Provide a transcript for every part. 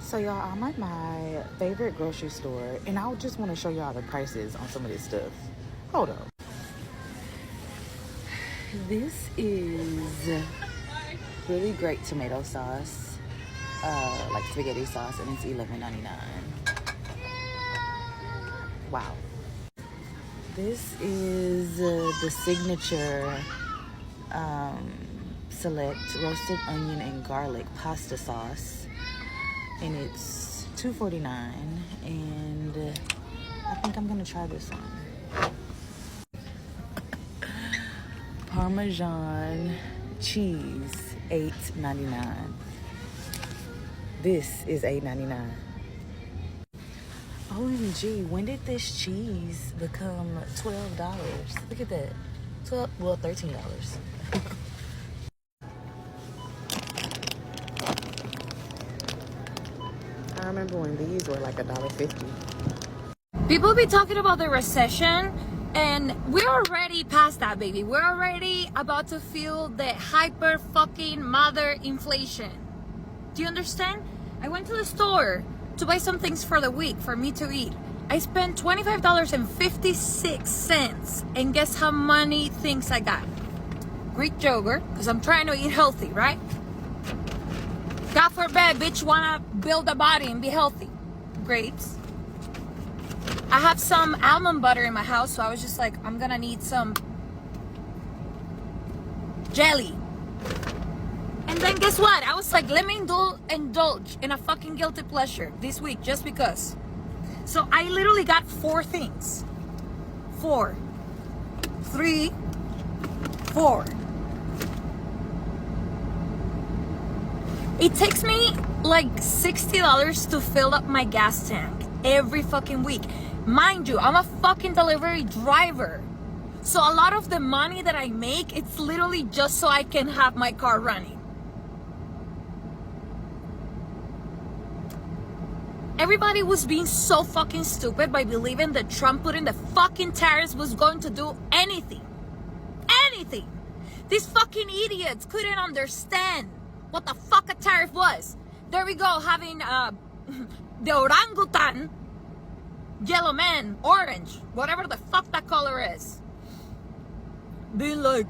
So y'all, I'm at my favorite grocery store and I just want to show y'all the prices on some of this stuff. Hold up. This is really great tomato sauce, like spaghetti sauce, and it's $11.99. Wow. This is the signature select roasted onion and garlic pasta sauce, and it's $2.49. And I think I'm gonna try this one. Parmesan cheese, $8.99. This is $8.99. OMG, when did this cheese become $12? Look at that. $13. I remember when these were like $1.50. People be talking about the recession, and we're already past that, baby. We're already about to feel the hyper fucking mother inflation. Do you understand? I went to the store to buy some things for the week for me to eat. I spent $25.56, and guess how many things I got? Greek yogurt, because I'm trying to eat healthy, right? God forbid, bitch, wanna build a body and be healthy. Grapes. I have some almond butter in my house, so I was just like, I'm gonna need some jelly. And then guess what? I was like, let me indulge in a fucking guilty pleasure this week just because. So I literally got 4 things. 4. 3. 4. It takes me like $60 to fill up my gas tank every fucking week. Mind you, I'm a fucking delivery driver. So a lot of the money that I make, it's literally just so I can have my car running. Everybody was being so fucking stupid by believing that Trump putting the fucking tariffs was going to do anything. Anything. These fucking idiots couldn't understand what the fuck a tariff was. There we go, having the orangutan, yellow man, orange, whatever the fuck that color is. Being like,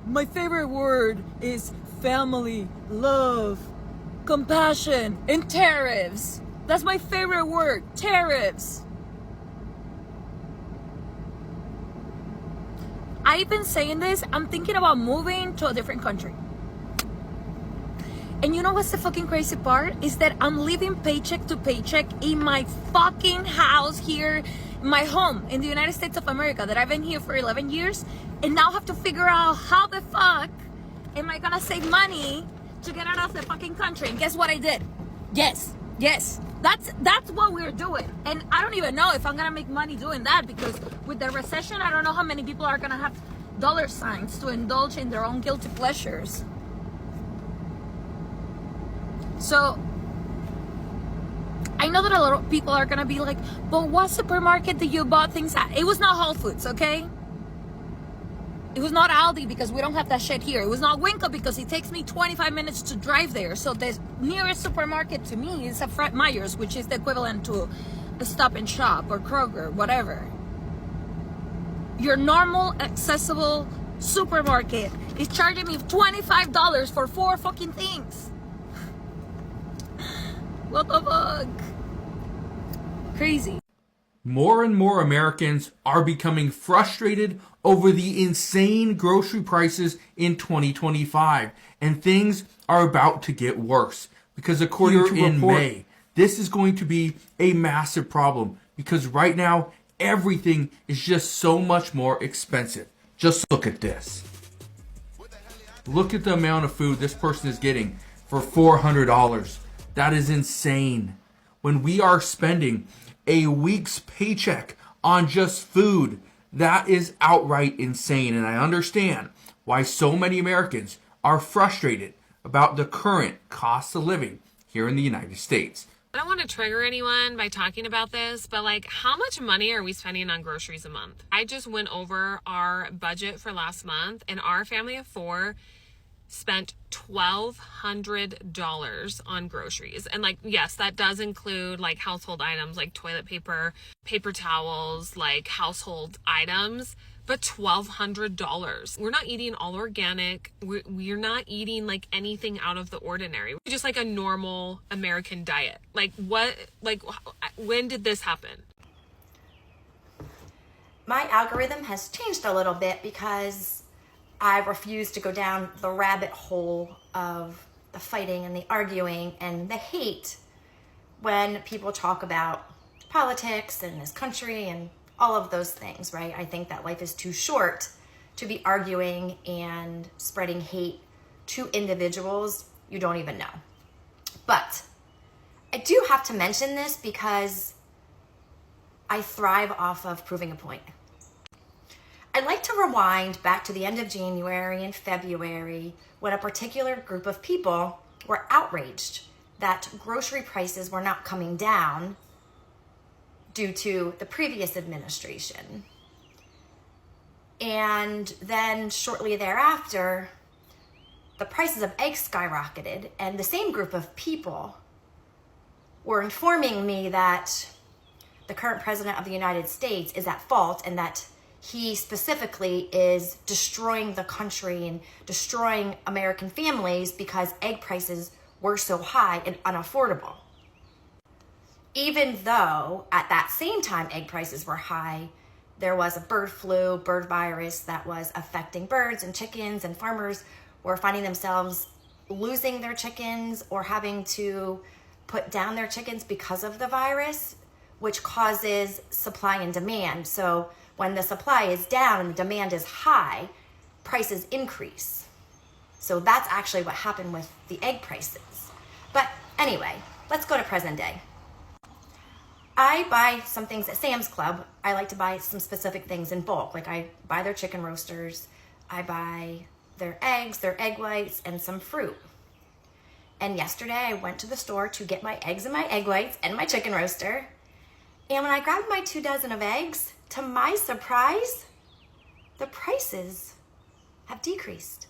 my favorite word is family, love, compassion, and tariffs. That's my favorite word, tariffs. I've been saying this, I'm thinking about moving to a different country. And you know what's the fucking crazy part? Is that I'm living paycheck to paycheck in my fucking house here, my home in the United States of America that I've been here for 11 years. And now I have to figure out how the fuck am I gonna save money to get out of the fucking country. And guess what I did? Yes. That's what we're doing. And I don't even know if I'm gonna make money doing that, because with the recession, I don't know how many people are gonna have dollar signs to indulge in their own guilty pleasures. So I know that a lot of people are gonna be like, but what supermarket did you bought things at? It was not Whole Foods, okay? It was not Aldi, because we don't have that shit here. It was not Winco, because it takes me 25 minutes to drive there. So the nearest supermarket to me is a Fred Meyer's, which is the equivalent to a Stop and Shop or Kroger, whatever. Your normal accessible supermarket is charging me $25 for 4 fucking things. What the fuck? Crazy. More and more Americans are becoming frustrated over the insane grocery prices in 2025, and things are about to get worse, because according to in May, this is going to be a massive problem, because right now everything is just so much more expensive. Just look at this. Look at the amount of food this person is getting for $400. That is insane. When we are spending a week's paycheck on just food, that is outright insane. And I understand why so many Americans are frustrated about the current cost of living here in the United States. I don't want to trigger anyone by talking about this, but like, how much money are we spending on groceries a month? I just went over our budget for last month, and our family of 4 spent $1,200 on groceries. And like, yes, that does include like household items like toilet paper, paper towels, like household items, but $1,200. We're not eating all organic. We're not eating like anything out of the ordinary. Just like a normal American diet. Like when did this happen? My algorithm has changed a little bit because I refuse to go down the rabbit hole of the fighting and the arguing and the hate when people talk about politics and this country and all of those things, right? I think that life is too short to be arguing and spreading hate to individuals you don't even know. But I do have to mention this because I thrive off of proving a point. I'd like to rewind back to the end of January and February when a particular group of people were outraged that grocery prices were not coming down due to the previous administration. And then shortly thereafter, the prices of eggs skyrocketed, and the same group of people were informing me that the current president of the United States is at fault and that he specifically is destroying the country and destroying American families because egg prices were so high and unaffordable. Even though at that same time egg prices were high, there was a bird virus that was affecting birds and chickens, and farmers were finding themselves losing their chickens or having to put down their chickens because of the virus, which causes supply and demand. So when the supply is down and the demand is high, prices increase. So that's actually what happened with the egg prices. But anyway, let's go to present day. I buy some things at Sam's Club. I like to buy some specific things in bulk. Like I buy their chicken roasters, I buy their eggs, their egg whites, and some fruit. And yesterday I went to the store to get my eggs and my egg whites and my chicken roaster. And when I grabbed my 2 dozen of eggs, to my surprise, the prices have decreased.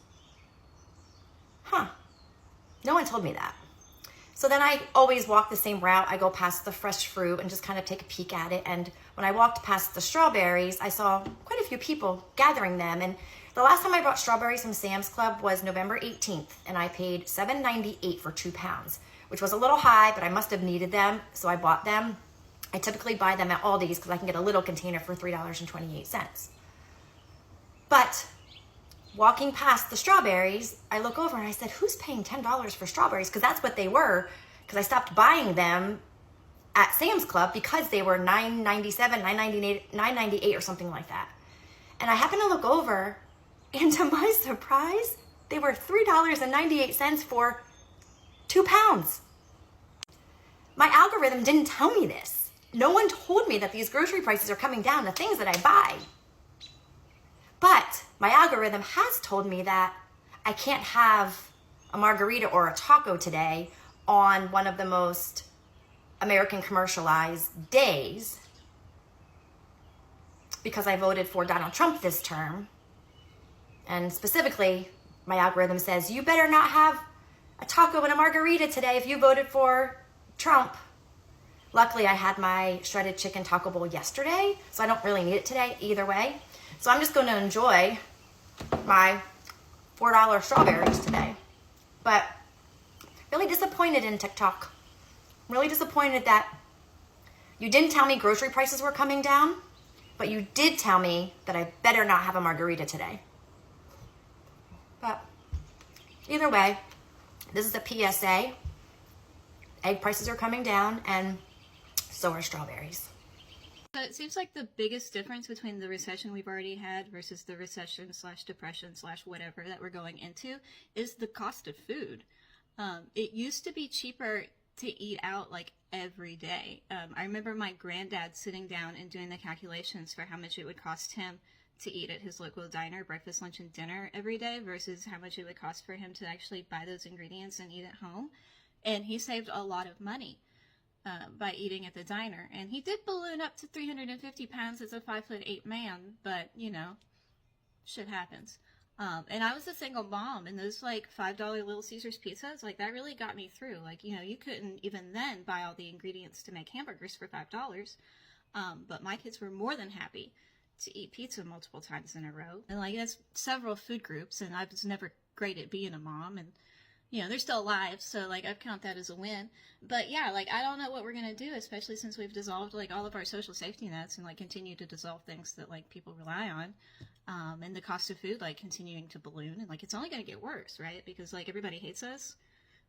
No one told me that. So then I always walk the same route. I go past the fresh fruit and just kind of take a peek at it. And when I walked past the strawberries, I saw quite a few people gathering them. And the last time I bought strawberries from Sam's Club was November 18th, and I paid $7.98 for 2 pounds, which was a little high, but I must have needed them, so I bought them. I typically buy them at Aldi's because I can get a little container for $3.28. But walking past the strawberries, I look over and I said, who's paying $10 for strawberries? Because that's what they were, because I stopped buying them at Sam's Club because they were $9.97, $9.98 or something like that. And I happened to look over, and to my surprise, they were $3.98 for 2 pounds. My algorithm didn't tell me this. No one told me that these grocery prices are coming down, the things that I buy. But my algorithm has told me that I can't have a margarita or a taco today on one of the most American commercialized days because I voted for Donald Trump this term. And specifically, my algorithm says, you better not have a taco and a margarita today if you voted for Trump. Luckily, I had my shredded chicken taco bowl yesterday, so I don't really need it today either way. So I'm just going to enjoy my $4 strawberries today. But really disappointed in TikTok. Really disappointed that you didn't tell me grocery prices were coming down, but you did tell me that I better not have a margarita today. But either way, this is a PSA. Egg prices are coming down, and so are strawberries. So it seems like the biggest difference between the recession we've already had versus the recession/depression/whatever that we're going into is the cost of food. It used to be cheaper to eat out like every day. I remember my granddad sitting down and doing the calculations for how much it would cost him to eat at his local diner, breakfast, lunch, and dinner every day versus how much it would cost for him to actually buy those ingredients and eat at home. And he saved a lot of money by eating at the diner. And he did balloon up to 350 pounds as a 5'8" man, but, you know, shit happens. And I was a single mom, and those like $5 Little Caesars pizzas, like that really got me through. Like, you know, you couldn't even then buy all the ingredients to make hamburgers for $5. But my kids were more than happy to eat pizza multiple times in a row. And like, that's several food groups, and I was never great at being a mom, and you know, they're still alive, so like I count that as a win. But yeah, like I don't know what we're gonna do, especially since we've dissolved like all of our social safety nets and like continue to dissolve things that like people rely on. And the cost of food like continuing to balloon, and like it's only gonna get worse, right? Because like everybody hates us.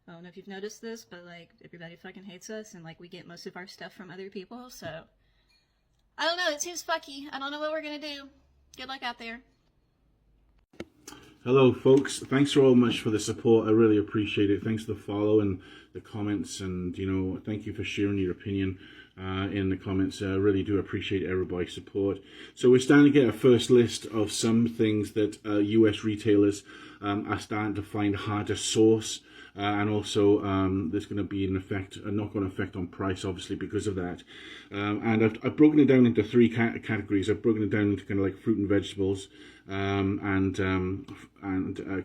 I don't know if you've noticed this, but like everybody fucking hates us, and like we get most of our stuff from other people. So I don't know. It seems fucky. I don't know what we're gonna do. Good luck out there. Hello folks, thanks so much for the support. I really appreciate it. Thanks for the follow and the comments, and you know, thank you for sharing your opinion in the comments. I really do appreciate everybody's support. So we're starting to get a first list of some things that US retailers are starting to find hard to source, and also there's going to be an effect, a knock-on effect on price, obviously, because of that. And I've broken it down into three categories. I've broken it down into kind of like fruit and vegetables, and kind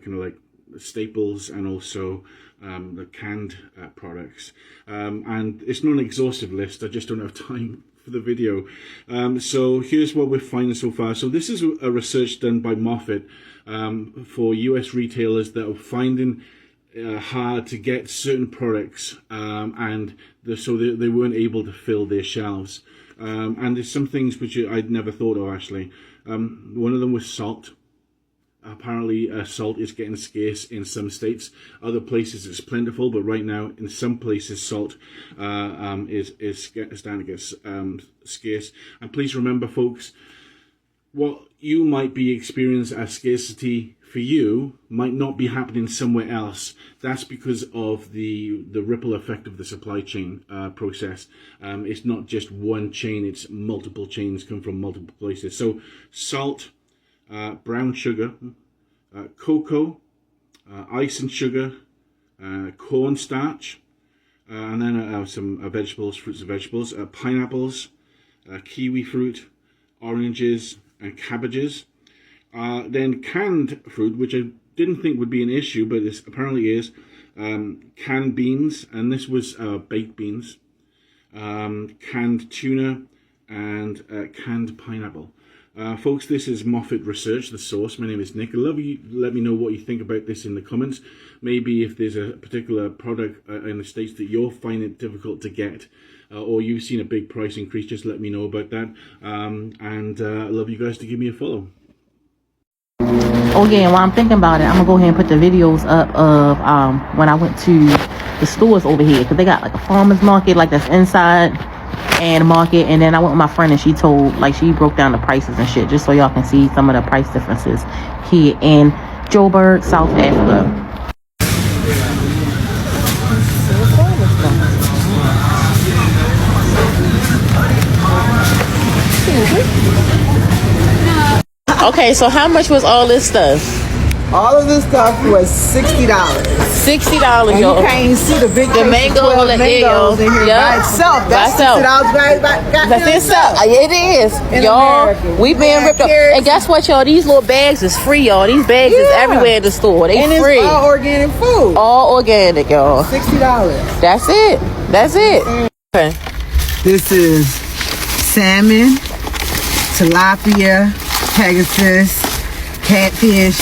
of like staples, and also the canned products. And it's not an exhaustive list. I just don't have time for the video. So here's what we're finding so far. So this is a research done by Moffat for US retailers that are finding hard to get certain products, and so they weren't able to fill their shelves. And there's some things which I'd never thought of, actually. One of them was salt. Apparently salt is getting scarce in some states. Other places it's plentiful, but right now in some places salt is starting to get scarce. And please remember, folks, what you might be experiencing as scarcity for you might not be happening somewhere else. That's because of the ripple effect of the supply chain process. It's not just one chain, it's multiple chains come from multiple places. So salt, brown sugar, cocoa, ice and sugar, cornstarch, and then some vegetables, fruits and vegetables, pineapples, kiwi fruit, oranges, and cabbages. Then canned fruit, which I didn't think would be an issue, but this apparently is. Canned beans, and this was baked beans, canned tuna, and canned pineapple. Folks, this is Moffat Research, the source. My name is Nick. I'd love you. Let me know what you think about this in the comments. Maybe if there's a particular product in the States that you're finding it difficult to get, or you've seen a big price increase, just let me know about that. And I'd love you guys to give me a follow. Oh yeah, and while I'm thinking about it, I'm gonna go ahead and put the videos up of when I went to the stores over here, because they got like a farmer's market like that's inside and a market, and then I went with my friend and she broke down the prices and shit, just so y'all can see some of the price differences here in Joburg, South Africa. Okay, so how much was all this stuff? All of this stuff was $60. $60, and y'all. you can't even see the big mango, mangoes in here by itself. That's $60 by itself. It is, in y'all. America. We been ripped up. And guess what, y'all? These little bags is free, y'all. These bags is everywhere in the store. They and free. It's all organic food. All organic, y'all. $60. That's it. That's it. Okay. This is salmon, tilapia, pegasus, catfish.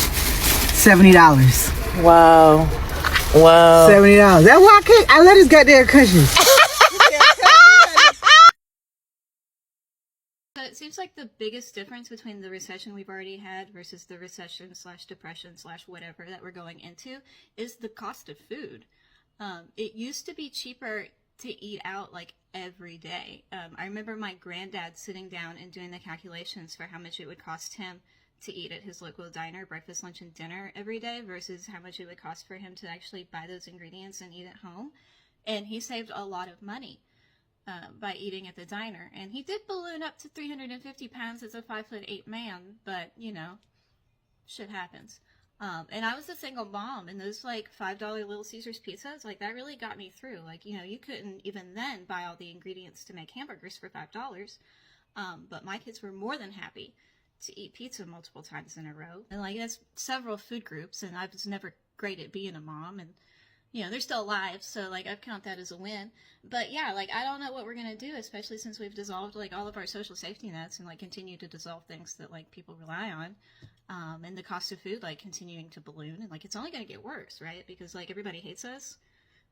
$70. Wow. $70. That's why I let us get there cushion. So it seems like the biggest difference between the recession we've already had versus the recession / depression / whatever that we're going into is the cost of food. It used to be cheaper to eat out like every day. I remember my granddad sitting down and doing the calculations for how much it would cost him to eat at his local diner, breakfast, lunch, and dinner every day versus how much it would cost for him to actually buy those ingredients and eat at home. And he saved a lot of money by eating at the diner. And he did balloon up to 350 pounds as a 5'8" man, but you know, shit happens. And I was a single mom, and those like $5 Little Caesars pizzas, like that really got me through. Like, you know, you couldn't even then buy all the ingredients to make hamburgers for $5. But my kids were more than happy to eat pizza multiple times in a row. And like that's several food groups, and I was never great at being a mom, and you know, they're still alive, so like I count that as a win. But yeah, like I don't know what we're gonna do, especially since we've dissolved like all of our social safety nets and like continue to dissolve things that like people rely on. And the cost of food like continuing to balloon, and like it's only gonna get worse, right? Because like everybody hates us.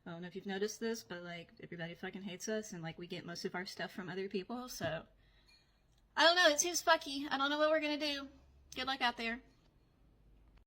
I don't know if you've noticed this, but like everybody fucking hates us, and like we get most of our stuff from other people, so I don't know, it seems fucky. I don't know what we're gonna do. Good luck out there.